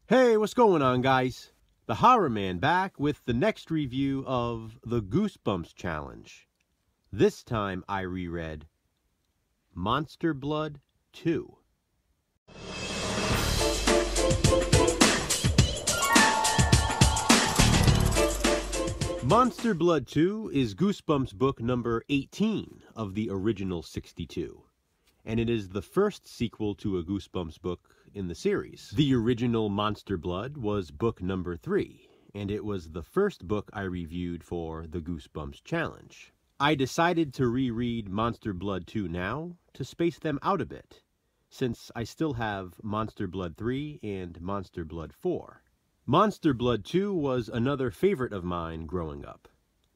Hey, what's going on, guys? The Horror Man back with the next review of the Goosebumps challenge. This time I reread Monster Blood 2. Monster Blood 2 is Goosebumps book number 18 of the original 62, and it is the first sequel to a Goosebumps book in the series. The original Monster Blood was book number 3, and it was the first book I reviewed for the Goosebumps challenge. I decided to reread Monster Blood 2 now to space them out a bit, since I still have Monster Blood 3 and Monster Blood 4. Monster Blood 2 was another favorite of mine growing up.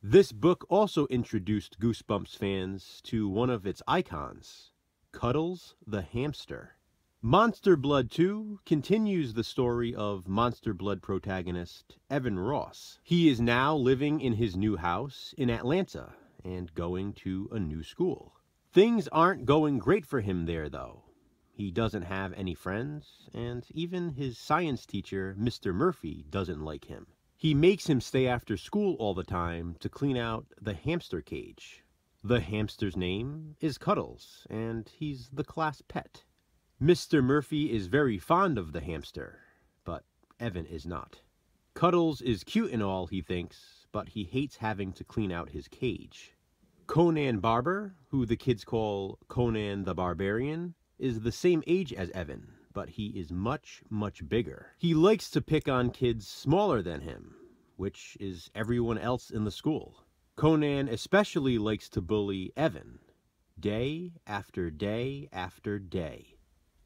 This book also introduced Goosebumps fans to one of its icons, Cuddles the hamster. Monster Blood 2 continues the story of Monster Blood protagonist Evan Ross. He is now living in his new house in Atlanta and going to a new school. Things aren't going great for him there, though. He doesn't have any friends, and even his science teacher, Mr. Murphy, doesn't like him. He makes him stay after school all the time to clean out the hamster cage. The hamster's name is Cuddles, and he's the class pet. Mr. Murphy is very fond of the hamster, but Evan is not. Cuddles is cute and all, he thinks, but he hates having to clean out his cage. Conan Barber, who the kids call Conan the Barbarian, is the same age as Evan, but he is much, much bigger. He likes to pick on kids smaller than him, which is everyone else in the school. Conan especially likes to bully Evan, day after day after day.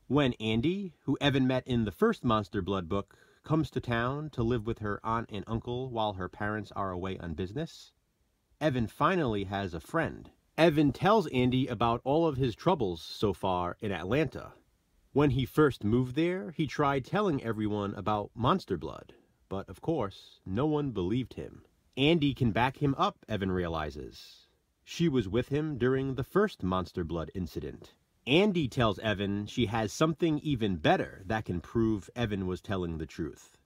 When Andy, who Evan met in the first Monster Blood book, comes to town to live with her aunt and uncle while her parents are away on business, Evan finally has a friend. Evan tells Andy about all of his troubles so far in Atlanta. When he first moved there, he tried telling everyone about Monster Blood, but of course, no one believed him. Andy can back him up, Evan realizes. She was with him during the first Monster Blood incident. Andy tells Evan she has something even better that can prove Evan was telling the truth.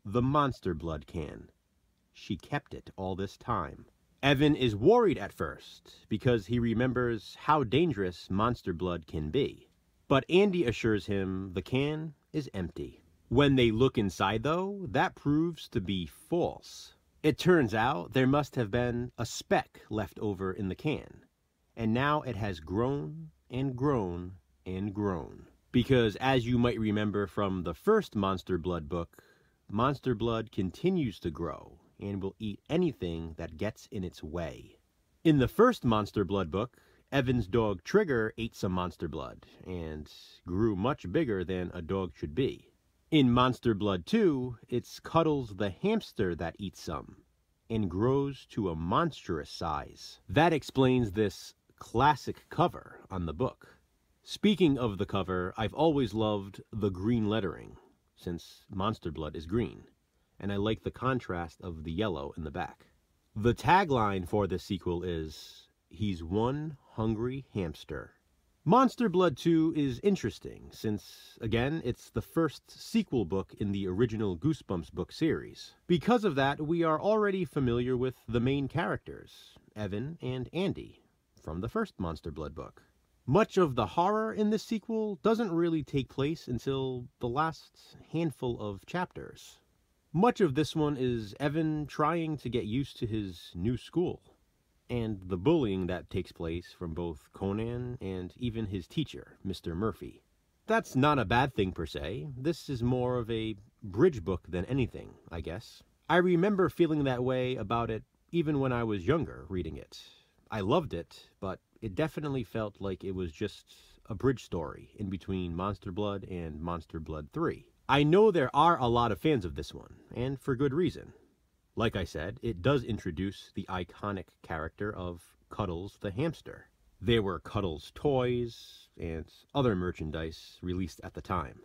The Monster Blood can. She kept it all this time. Evan is worried at first because he remembers how dangerous Monster Blood can be. But Andy assures him the can is empty. When they look inside, though, that proves to be false. It turns out there must have been a speck left over in the can, and now it has grown and grown and grown. Because as you might remember from the first Monster Blood book, Monster Blood continues to grow and will eat anything that gets in its way. In the first Monster Blood book, Evan's dog Trigger ate some Monster Blood and grew much bigger than a dog should be. In Monster Blood 2, it's Cuddles the hamster that eats some and grows to a monstrous size. That explains this classic cover on the book. Speaking of the cover, I've always loved the green lettering, since Monster Blood is green, and I like the contrast of the yellow in the back. The tagline for the sequel is, "He's one hungry hamster." Monster Blood 2 is interesting, since, again, it's the first sequel book in the original Goosebumps book series. Because of that, we are already familiar with the main characters, Evan and Andy, from the first Monster Blood book. Much of the horror in this sequel doesn't really take place until the last handful of chapters. Much of this one is Evan trying to get used to his new school, and the bullying that takes place from both Conan and even his teacher, Mr. Murphy. That's not a bad thing per se. This is more of a bridge book than anything, I guess. I remember feeling that way about it even when I was younger reading it. I loved it, but it definitely felt like it was just a bridge story in between Monster Blood and Monster Blood 3. I know there are a lot of fans of this one, and for good reason. Like I said, it does introduce the iconic character of Cuddles the hamster. There were Cuddles toys and other merchandise released at the time.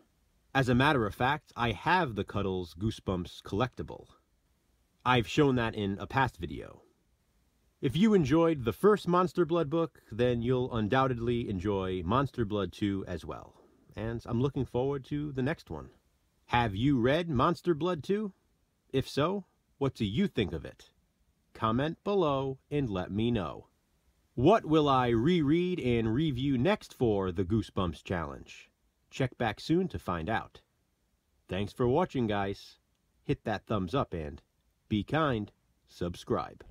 As a matter of fact, I have the Cuddles Goosebumps collectible. I've shown that in a past video. If you enjoyed the first Monster Blood book, then you'll undoubtedly enjoy Monster Blood 2 as well. And I'm looking forward to the next one. Have you read Monster Blood 2? If so, what do you think of it? Comment below and let me know. What will I reread and review next for the Goosebumps Challenge? Check back soon to find out. Thanks for watching, guys. Hit that thumbs up and be kind. Subscribe.